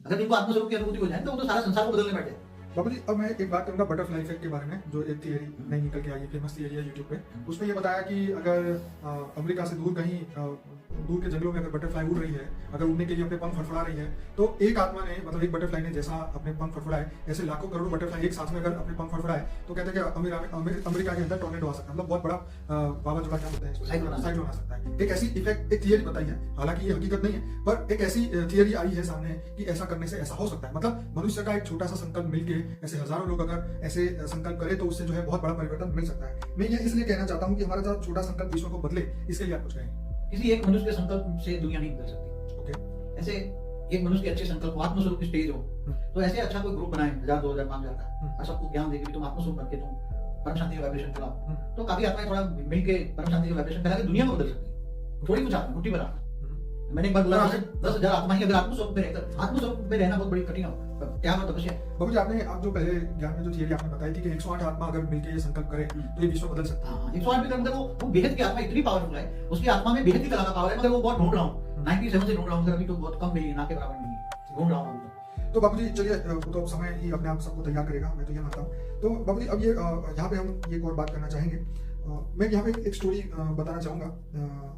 अगर तुमको आत्मस्वरूप की अनुभूति हो जाए तो वो तो सारा संसार को बदलने बैठ जाए। बाबू जी, अब मैं एक बात करूंगा बटरफ्लाई इफेक्ट के बारे में, जो एक थियरी नई निकल के आई है, फेमस थियरी है यूट्यूब पे। उसमें ये बताया कि अगर अमेरिका से दूर कहीं दूर के जंगलों में अगर बटरफ्लाई उड़ रही है, अगर उड़ने के लिए अपने पंख फड़फड़ा रही है, तो एक आत्मा ने, मतलब एक बटरफ्लाई ने जैसा अपने पंख फड़फड़ाए, ऐसे लाखों करोड़ों बटरफ्लाई एक साथ में अगर अपने पंख फड़फड़ाए तो कहते हैं कि अमेरिका के अंदर टॉर्नेडो आ सकता है, मतलब बहुत बड़ा वावाजोड़ा क्या बोलते हैं, साइक्लोन आ सकता है। एक ऐसी इफेक्ट, एक थियरी बताई है, हालांकि ये हकीकत नहीं है, पर एक ऐसी थियरी आई है सामने कि ऐसा करने से ऐसा हो सकता है। मतलब मनुष्य का एक छोटा सा संकल्प मिलके ऐसे हजारों लोग अगर ऐसे संकल्प करे तो उससे जो है बहुत बड़ा परिवर्तन मिल सकता है। मैं ये इसलिए कहना चाहता हूँ कि हमारा जो छोटा संकल्प विश्व को बदले, इसके लिए आप कुछ कहें। किसी एक मनुष्य के संकल्प से दुनिया नहीं बदल सकती। ओके, ऐसे एक मनुष्य के अच्छे संकल्प, आत्मस्वरूप की स्टेज हो, तो ऐसे अच्छा कोई ग्रुप बनाए 1000, 2000, 5000 का, और सबको ज्ञान देके तुम आत्मस्वरूप बनके तुम परम शांति का वाइब्रेशन फैलाओ, तो काफी आत्माएं थोड़ा मिलके परम शांति का वाइब्रेशन फैला के दुनिया को बदल सकती है। थोड़ी कुछ आत्मा, मुट्ठी भर आत्मा। मैंने एक बार बोला 10,000 आत्मा ही अगर आत्मस्वरूप में रहकर, आत्मस्वरूप में रहना बहुत बड़ी कठिन हो, त्याग और तपस्या। बाबू जी, आप जो पहले ज्ञान में जो थियरी आपने बताई थी कि 108 आत्मा अगर मिलके ये संकल्प करे तो ये विश्व बदल सकता है। हाँ, 108 भी मतलब वो बेहद की आत्मा इतनी पावरफुल है, उसकी आत्मा में बेहद की कला का पावर है, मगर वो बहुत ढूंढ रहा हूँ, 97 से ढूंढ रहा हूँ, अभी तो बहुत कम मिली है, ना के बराबर मिली है, ढूंढ रहा हूँ। तो बाबू जी चलिए, तो समय ही अपने आप सबको तैयार करेगा, मैं तो ये मानता हूँ। तो बाबू जी, अब ये यहाँ पे हम ये एक और बात करना चाहेंगे। मैं यहाँ पे एक स्टोरी बताना चाहूंगा,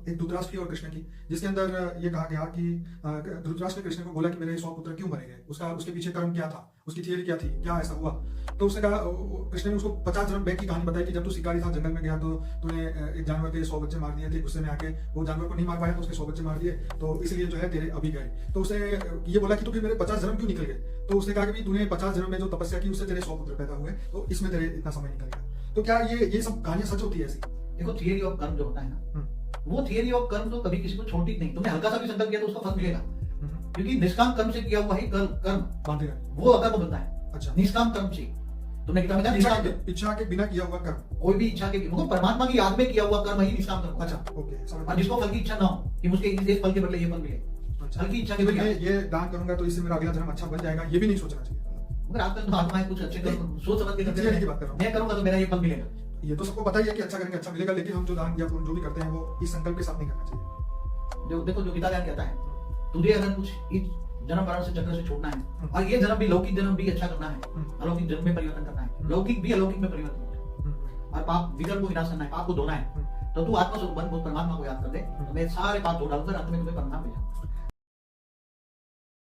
एक धृतराष्ट्र और कृष्ण की, जिसके अंदर ये कहा गया कि धृतराष्ट्र ने कृष्ण को बोला कि मेरे 100 पुत्र क्यों मरे गए, उसके पीछे कर्म क्या था, उसकी थियरी क्या थी, क्या ऐसा हुआ। तो उसने कहा, कृष्ण ने उसको 50 जन्म बैक की कहानी बताई कि जब तू शिकारी था, जंगल में गया तो तूने एक जानवर के 100 बच्चे मार दिए थे, गुस्से में आके वो जानवर को नहीं मार पाया तो उसके 100 बच्चे मार दिए, तो इसलिए जो है तेरे अभी गए। तो उसने ये बोला कि तो फिर मेरे 50 जन्म क्यों निकल गए। तो उसने कहा कि तूने 50 जन्म में जो तपस्या की उससे तेरे 100 पुत्र पैदा हुए, तो इसमें तेरे इतना समय निकल गया। तो क्या ये सब कहानियां सच होती है ऐसी? देखो, थियरी ऑफ कर्म जो होता है ना, वो थियरी ऑफ कर्म तो कभी किसी को छोड़ती नहीं। तुमने हल्का सा भी संकल्प किया तो उसका फल मिलेगा, क्योंकि निष्काम कर्म से किया हुआ ही कर्म बांधेगा, वो अकर्म बनता है। अच्छा, निष्काम कर्म से तुमने कितना बताया, निष्काम इच्छा के बिना किया हुआ कर्म, कोई भी इच्छा के मतलब परमात्मा की याद में किया हुआ कर्म ही निष्काम कर्म। अच्छा, ओके, और जिसको फल की इच्छा ना हो कि मुझे इस फल के बदले ये फल मिले, फल की इच्छा के बदले ये दान करूंगा तो इससे मेरा अगला जन्म अच्छा बन जाएगा, ये भी नहीं सोचना चाहिए। मगर आजकल तो आत्माएं कुछ अच्छे कर्म सोच समझ के करते थियरी की बात कर रहा हूं मैं करूंगा तो मेरा ये फल मिलेगा। ये तो सबको पता ही है कि अच्छा करेंगे अच्छा मिलेगा, लेकिन हम जो दान या जो भी करते हैं वो इस संकल्प के साथ नहीं करना चाहिए। जो देखो, जो गीता ज्ञान कहता है, तुझे अगर कुछ इस जन्म मरण से चक्र से छोड़ना है और ये जन्म भी लौकिक जन्म भी अच्छा करना है, अलौकिक जन्म में परिवर्तन करना है, लौकिक भी अलौकिक में परिवर्तन करना है, और पाप विकर्म को विनाश करना है, पाप को धोना है, तो तू आत्मस्वरूप बन, परमात्मा को याद कर दे, तो मैं सारे पाप धो डालूंगा, अंत में तुम्हें परिणाम मिलेगा।